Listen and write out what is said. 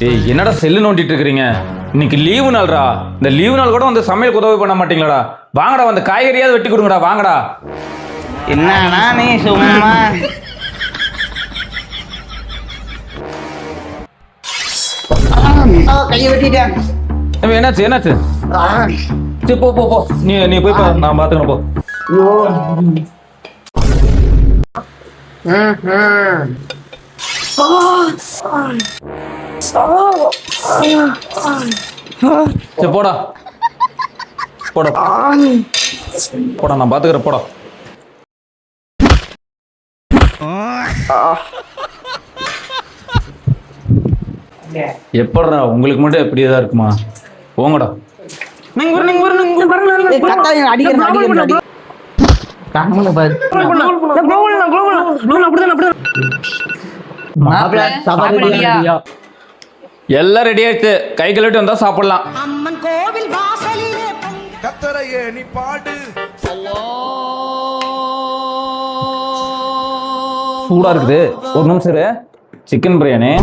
ஏய் என்னடா செல்லு நோண்டிட்டு இருக்கிறீங்க? இன்னைக்கு லீவு நாள்டா. இந்த லீவு நாள் கூட வந்து சமையலுக்கு உதவி பண்ண மாட்டீங்களாடா? வாங்கடா, வந்து காய்கறியாவது வெட்டி கொடுங்கடா, வாங்கடா. என்னன்னா நீ சும்மா கையை வெட்டிட்டேன். என்னாச்சு என்னாச்சு? சரி போ போ போ, நீ போய் பா, நான் பாத்துக்கிறேன் போ. சரி போடா போடா போடா, நான் பாத்துக்கிறேன் போடா. எப்படா உங்களுக்கு மட்டும் எப்படியேதான் இருக்குமா? போங்கடா. எல்லாம் ரெடி ஆயிடுச்சு, கை கழுவிட்டு வந்தா சாப்பிடலாம். அம்மன் கோவில் வாசலிலே கத்தரையே நீ பாடு. சூடா இருக்குது, ஒரு நிமிஷம் இரு. சிக்கன் பிரியாணி.